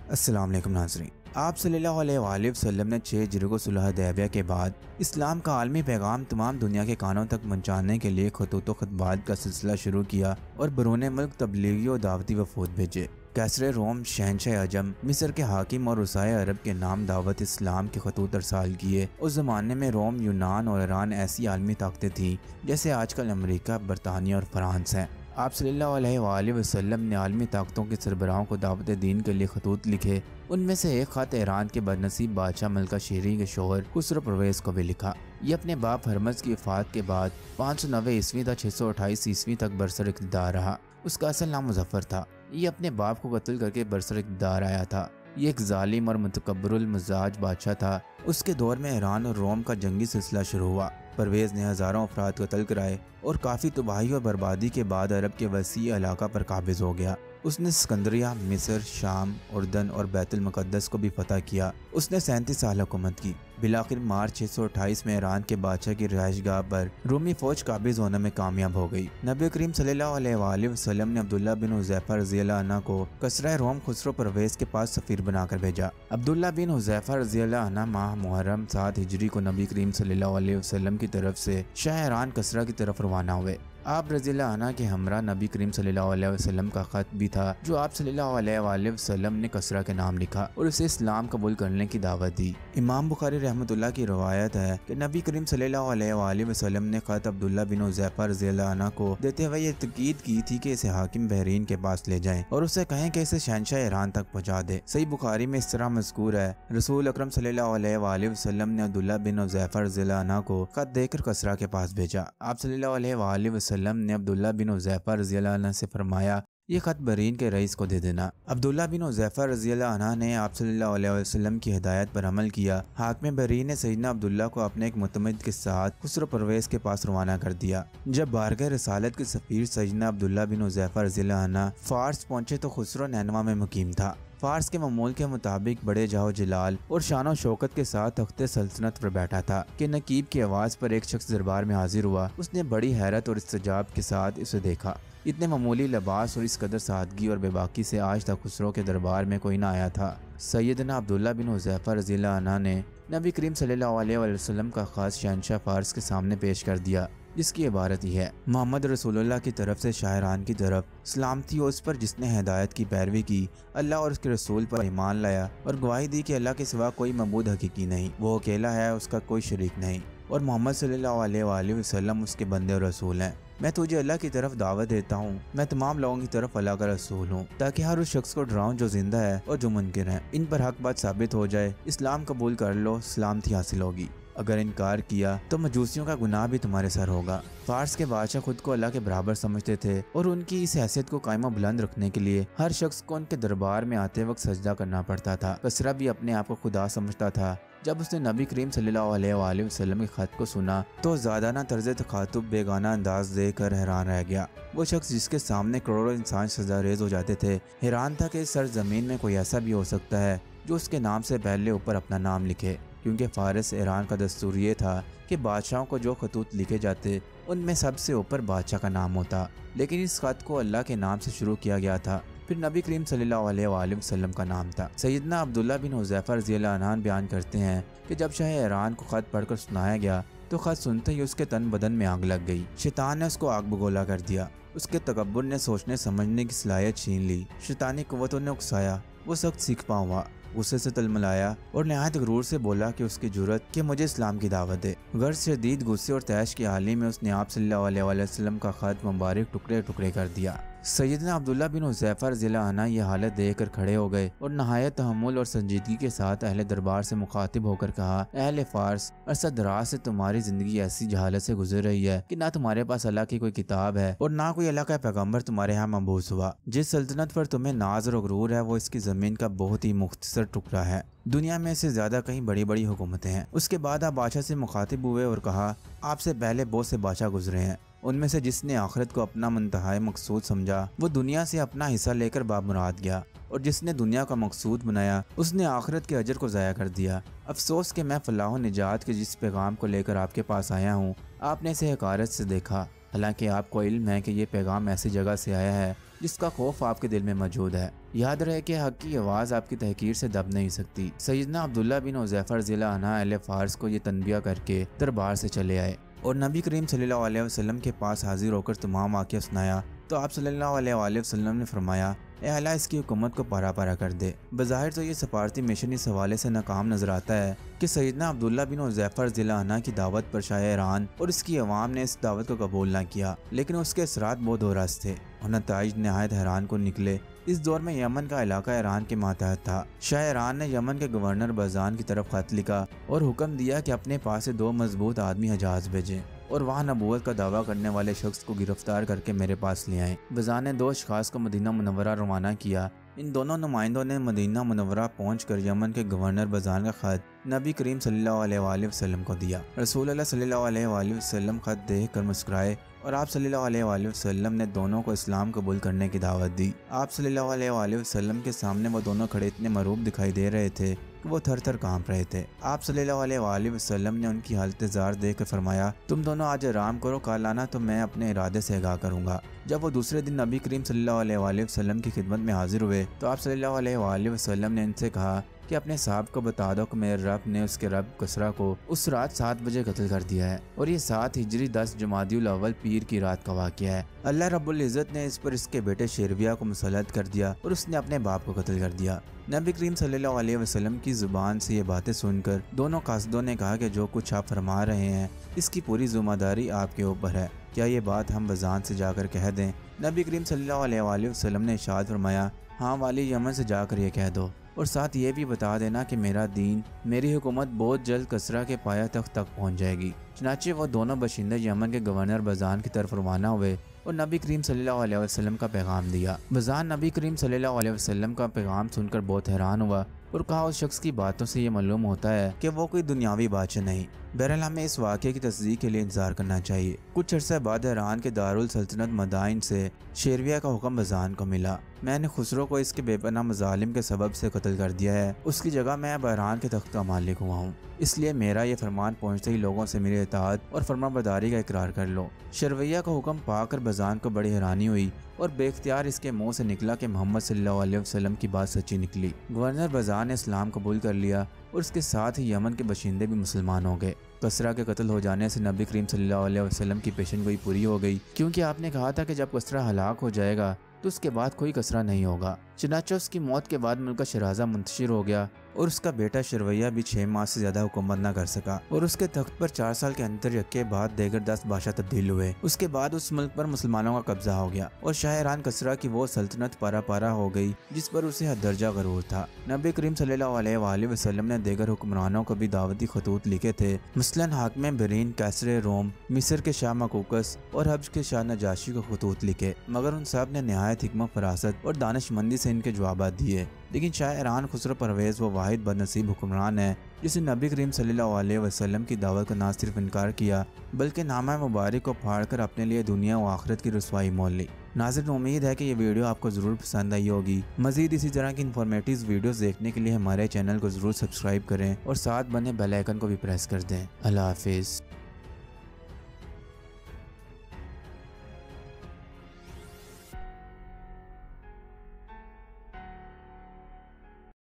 अस्सलाम वालेकुम नाज़रीन। आप सल्लल्लाहु अलैहि वसल्लम ने 6 हिजरी को सुलह हुदैबिया के बाद इस्लाम का आलमी पैगाम तमाम दुनिया के कानों तक पहुँचाने के लिए खतूत व खतबात का सिलसिला शुरू किया और बरूने मुल्क तबलीगी और दावती वफूद भेजे। कैसरे रोम, शहनशाह अजम, मिस्र के हाकिम और रुसाए अरब के नाम दावत इस्लाम के खतूत अरसाल किए। उस ज़माने में रोम, यूनान और ईरान ऐसी आलमी ताकतें थीं जैसे आजकल अमेरिका, बरतानिया और फ्रांस हैं। आप सल्लल्लाहु अलैहि वसल्लम ने आलमी ताकतों के सरबराहों को दावत दीन के लिए खतूत लिखे। उनमें से एक खत ईरान के बदनसीब बादशाह मलका शेरी के शोहर खुसरो परवेज़ को भी लिखा। ये अपने बाप हरमज की वफ़ात के बाद 590 ईस्वी तक 628 ईस्वी तक बरसर इक़्तिदार रहा। उसका असल नाम मुजफ्फर था। ये अपने बाप को कत्ल करके बरसर इक़्तिदार आया था। ये एक जालिम और मुतकब्बरुल मिजाज बादशाह था। उसके दौर में ईरान और रोम का जंगी सिलसिला शुरू हुआ। परवेज़ ने हज़ारों अफराद कत्ल कराए और काफ़ी तबाही और बर्बादी के बाद अरब के वसी इलाका पर काबिज हो गया। उसने सिकंदरिया, मिस्र, शाम, उर्दन और बैतुल मुक़द्दस को भी फतह किया। उसने 37 साल हुकूमत की। बिलाखिर मार्च 628 में ईरान के बादशाह की रिहाइशगाह पर रूमी फौज काबिज होने में कामयाब हो गई। नबी करीम सल्लल्लाहु अलैहि वसल्लम ने अब्दुल्ला बिन हुज़ैफा रज़ियल्लाहु अन्हु को कसरा रोम खुसरो परवेज़ के पास सफ़ीर बनाकर भेजा। अब्दुल्ला बिन हुज़ैफा रज़ियल्लाहु अन्हु माह मुहर्रम 7 हिजरी को नबी करीम सल्लल्लाहु अलैहि वसल्लम की तरफ से शाह ईरान कसरा की तरफ रवाना हुए। आप रज़ियल्लाहु अन्हु के हमरा नबी करीम सल्लल्लाहु अलैहि वसल्लम का खत भी था, जो आप सल्लल्लाहु अलैहि वसल्लम ने कसरा के नाम लिखा और उसे इस्लाम कबूल करने की दावत दी। इमाम बुखारी रहमतुल्लाह की रवायत है कि नबी करीम सल्लल्लाहु अलैहि वसल्लम ने खत अब्दुल्ला बिन हुज़ैफा रज़ियल्लाहु अन्हु को देते हुए ये तकीद की थी कि इसे हाकिम बहरीन के पास ले जाएं और उससे कहें कि इसे शहनशाह ईरान तक पहुँचा दे। सही बुखारी में इस तरह मज़कूर है, रसूल अकरम सल्लल्लाहु अलैहि वसल्लम ने अब्दुल्ला बिन हुज़ैफा रज़ियल्लाहु अन्हु को खत देकर कसरा के पास भेजा। आप सल्लल्लाहु अलैहि वसल्लम ने अब्दुल्ला बिन हुज़ैफा रज़ियल्लाहु अन्हु से फरमाया, ये खत बहरीन के रईस को दे देना। अब्दुल्ला बिन हुज़ैफा रज़ियल्लाहु अन्हु ने आप सल्लल्लाहु अलैहि वसल्लम की हिदायत पर अमल किया। हाकिम बहरीन ने सैयदना अब्दुल्ला को अपने एक मुतमिद के साथ खुसरो परवेज़ के पास रवाना कर दिया। जब बारगाह रिसालत के सफ़ीर सैयदना अब्दुल्ला बिन हुज़ैफा रज़ियल्लाहु अन्हु फारस पहुंचे तो खुसरो नैनवा में मुकीम था। फारस के मामूल के मुताबिक बड़े जाहो जलाल और शानो शौकत के साथ तख्ते सल्तनत पर बैठा था कि नकीब की आवाज़ पर एक शख्स दरबार में हाजिर हुआ। उसने बड़ी हैरत और इस्तजाब के साथ इसे देखा। इतने मामूली लिबास और इस कदर सादगी और बेबाकी से आज तक खुसरो के दरबार में कोई ना आया था। सैयदना अब्दुल्ला बिन हुज़ैफा रज़ियल्लाहु अन्हु ने नबी करीम सल्लल्लाहु अलैहि वसल्लम का खास शहनशाह फारस के सामने पेश कर दिया, जिसकी इबारत ही है, मोहम्मद रसूलुल्लाह की तरफ से शाह ईरान की तरफ सलामती हो उस पर जिसने हिदायत की पैरवी की, अल्लाह और उसके रसूल पर ईमान लाया और गवाही दी कि अल्लाह के सिवा कोई मबूद हकीकी नहीं, वो अकेला है, उसका कोई शरीक नहीं और मोहम्मद सल्लल्लाहु अलैहि वसल्लम उसके बंदे और रसूल हैं। मैं तुझे अल्लाह की तरफ दावत देता हूँ। मैं तमाम लोगों की तरफ अल्लाह का रसूल हूँ, ताकि हर उस शख्स को डराऊं जो जिंदा है और जो मुनकिर है। इन पर हक बात साबित हो जाए, इस्लाम कबूल कर लो, सलामती हासिल होगी। अगर इनकार किया तो मजूसियों का गुनाह भी तुम्हारे सर होगा। फारस के बादशाह खुद को अल्लाह के बराबर समझते थे और उनकी इस हैसियत को कायम बुलंद रखने के लिए हर शख्स को उनके दरबार में आते वक्त सजदा करना पड़ता था। कसरा भी अपने आप को खुदा समझता था। जब उसने नबी करीम सल्लल्लाहु अलैहि वसल्लम के खत को सुना तो ज़ादाना तर्ज तखातुब बेगाना अंदाज देकर हैरान रह गया। वो शख्स जिसके सामने करोड़ों इंसान सजा रेज हो जाते थे, हैरान था कि इस सरजमीन में कोई ऐसा भी हो सकता है जो उसके नाम से पहले ऊपर अपना नाम लिखे, क्योंकि फारस ईरान का दस्तूर ये था कि बादशाहों को जो खतूत लिखे जाते उनमें सबसे ऊपर बादशाह का नाम होता। लेकिन इस खत को अल्लाह के नाम से शुरू किया गया था, फिर नबी करीम सल्लल्लाहु अलैहि वसल्लम का नाम था। सैयदना अब्दुल्ला बिन हुज़ैफा रज़ियल्लाहु अन्हु बयान करते हैं कि जब शाह ईरान को खत पढ़कर सुनाया गया तो खत सुनते ही उसके तन बदन में आग लग गई। शैतान ने उसको आग बगोला कर दिया। उसके तकब्बुर ने सोचने समझने की सलाहियत छीन ली। शैतानी कुव्वतों ने उकसाया। वो सख्त सीख हुआ, गुस्से से तलमलाया और नहायत गुरूर से बोला कि उसकी जुर्रत कि मुझे इस्लाम की दावत दे। गर्ज शदीद गुस्से और तैश की हाली में उसने आप सल्लल्लाहु अलैहि वसल्लम का खत मुबारक टुकड़े टुकड़े कर दिया। सैयदना अब्दुल्ला बिन हुज़ैफा रज़ियल्लाहु अन्हु ये हालत देखकर खड़े हो गए और नहायत तहम्मुल और संजीदगी के साथ अहले दरबार से मुखातिब होकर कहा, अहले फारस, अरसा दराज से तुम्हारी जिंदगी ऐसी जहालत से गुजर रही है कि ना तुम्हारे पास अल्लाह की कोई किताब है और ना कोई अल्लाह का पैगम्बर तुम्हारे यहाँ मबूस हुआ। जिस सल्तनत पर तुम्हें नाज और गुरूर है वो इसकी जमीन का बहुत ही मुख्तसर टुकड़ा है। दुनिया में इससे ज्यादा कहीं बड़ी बड़ी हुकूमतें हैं। उसके बाद आप बादशाह से मुखातिब हुए और कहा, आपसे पहले बहुत से बादशाह गुजरे हैं, उनमें से जिसने आखिरत को अपना मुंतहा मकसूद समझा वो दुनिया से अपना हिस्सा लेकर बामुराद गया, और जिसने दुनिया का मकसूद बनाया उसने आखिरत के अजर को ज़ाया कर दिया। अफसोस कि मैं फलाह निजात के जिस पैगाम को लेकर आपके पास आया हूँ आपने इसे हकारत से देखा, हालांकि आपको इल्म है कि ये पैगाम ऐसी जगह से आया है जिसका खौफ आपके दिल में मौजूद है। याद रहे कि हक की आवाज़ आपकी तहकीर से दब नहीं सकती। सैयदना अब्दुल्ला बिन हुज़ैफा रज़ियल्लाहु अन्हु अहले फ़ारस को ये तनबिया करके दरबार से चले आए और नबी करीम सल्लल्लाहु अलैहि वसल्लम के पास हाजिर होकर तमाम वाक़या सुनाया तो आप सल्लल्लाहु अलैहि वसल्लम ने फरमाया, ए अल्लाह इसकी हुकूमत को पारा पारा कर दे। बज़ाहिर तो ये सफारती मिशन इस हवाले से नाकाम नजर आता है कि सैयदना अब्दुल्ला बिन हुज़ैफा रज़ियल्लाहु अन्हु की दावत पर शाह ईरान और इसकी अवाम ने इस दावत को कबूल न किया, लेकिन उसके असरात बहुत दोरस थे और नताइज नहायत हैरान को निकले। इस दौर में यमन का इलाका ईरान के मातहत था। शाह ईरान ने यमन के गवर्नर बज़ान की तरफ खत लिखा और हुक्म दिया कि अपने पास से 2 मजबूत आदमी हजाज भेजें और वहाँ नबूवत का दावा करने वाले शख्स को गिरफ्तार करके मेरे पास ले आए। बज़ान ने 2 अशखास को मदीना मुनव्वरा रवाना किया। इन दोनों नुमाइंदों ने मदीना मुनव्वरा पहुंचकर यमन के गवर्नर बज़ान का खत नबी करीम सल्लल्लाहु अलैहि वसल्लम को दिया। रसूल अल्लाह सल्लल्लाहु अलैहि वसल्लम खत देख कर मुस्कुराए और आप सल्लल्लाहु अलैहि वसल्लम ने दोनों को इस्लाम कबूल करने की दावत दी। आप सल्लल्लाहु अलैहि वसल्लम के सामने वो दोनों खड़े इतने मरूब दिखाई दे रहे थे कि वो थर थर कांप रहे थे। आप सल्लल्लाहु अलैहि वसल्लम ने उनकी हालत ज़ार देख कर फरमाया, तुम दोनों आज आराम करो, कल आना तो मैं अपने इरादे से आगाह करूँगा। जब वो दूसरे दिन नबी करीम सल्लल्लाहु अलैहि वसल्लम की खिदमत में हाजिर हुए तो आप सल्लल्लाहु अलैहि वसल्लम ने इनसे कहा कि अपने साहब को बता दो कि मेरे रब ने उसके रब कसरा को उस रात 7 बजे कत्ल कर दिया है और ये 7 हिजरी 10 जमादियुल अव्वल पीर की रात का वाक़या है। अल्लाह रब्बुल इज़्ज़त ने इस पर इसके बेटे शेरविया को मुसल्लत कर दिया और उसने अपने बाप को कत्ल कर दिया। नबी करीम सल्लल्लाहु अलैहि वसल्लम की जुबान से ये बातें सुनकर दोनों कासदों ने कहा कि जो कुछ आप फरमा रहे हैं इसकी पूरी जिम्मेदारी आपके ऊपर है, क्या ये बात हम बज़ान से जाकर कह दें? नबी करीम सल्लल्लाहु अलैहि वसल्लम ने इरशाद फरमाया, हाँ वाली यमन से जाकर ये कह दो और साथ ये भी बता देना कि मेरा दीन, मेरी हुकूमत बहुत जल्द कसरा के पाया तक पहुँच जाएगी। चनाचे वो दोनों बशिंदे यमन के गवर्नर बज़ान की तरफ रवाना हुए और नबी करीम सल्लल्लाहु अलैहि वसल्लम का पैगाम दिया। बज़ान नबी करीम सल्लल्लाहु अलैहि वसल्लम का पैगाम सुनकर बहुत हैरान हुआ और कहा, उस शख्स की बातों से ये मालूम होता है कि वो कोई दुनियावी बादशाह नहीं। बहरहाल हमें इस वाक़े की तस्दीक के लिए इंतजार करना चाहिए। कुछ अर्सा बाद ईरान के दारुल सल्तनत मदाइन से शेरविया का हुक्म बज़ान को मिला, मैंने खुसरो को इसके बेपनाह मज़ालिम के सबब से कत्ल कर दिया है, उसकी जगह मैं अब ईरान के तख्त का मालिक हुआ हूँ, इसलिए मेरा ये फरमान पहुँचते ही लोगों से मेरी इताअत और फरमाबरदारी का इकरार कर लो। शेरविया का हुक्म पाकर बज़ान को बड़ी हैरानी हुई और बेख्तियार इसके मुंह से निकला कि मोहम्मद सल्लल्लाहु अलैहि वसल्लम की बात सच्ची निकली। गवर्नर बज़ान ने इस्लाम कबूल कर लिया और उसके साथ ही यमन के बशिंदे भी मुसलमान हो गए। कसरा के कत्ल हो जाने से नबी करीम सल्लल्लाहु अलैहि वसल्लम की पेशन गोई पूरी हो गई, क्योंकि आपने कहा था कि जब कसरा हलाक हो जाएगा तो उसके बाद कोई कसरा नहीं होगा। चनाचा उसकी मौत के बाद मुल्क का शराजा मुंतशिर हो गया और उसका बेटा शेरविया भी 6 माह से ज्यादा हुकूमत न कर सका और उसके तख्त पर 4 साल के अंतर के बाद देगर 10 बादशाह तब्दील हुए। उसके बाद उस मुल्क पर मुसलमानों का कब्जा हो गया और शाह ईरान कसरा की वो सल्तनत पारा पारा हो गई जिस पर उसे हद दर्जा गरूर था। नबी करीम सल्लल्लाहु अलैहि वसल्लम ने देगर हुक्मरानों को भी दावती खतूत लिखे थे, मसलन हाकिम बेरीन, कैसरे रोम, मिस्र के शाह मकूकस और हब्श के शाह नजाशी को खतूत लिखे, मगर उन सब ने नहायत हिकमत, फरासत और दानिशमंदी से इनके जवाब दिए। लेकिन शाह ईरान खुसरो परवेज वो वाहिद बदनसीब हुक्मरान है जिसने नबी करीम सल्लल्लाहु अलैहि वसल्लम की दावत का न सिर्फ इनकार किया बल्कि नामा मुबारक को फाड़कर अपने लिए दुनिया व आखिरत की रुसवाई मोल ली। नाज़रीन, उम्मीद है कि ये वीडियो आपको ज़रूर पसंद आई होगी। मज़ीद इसी तरह की इन्फॉर्मेटिव वीडियोस देखने के लिए हमारे चैनल को ज़रूर सब्सक्राइब करें और साथ बने बेल आइकन को भी प्रेस कर दें। अल्लाह हाफिज़।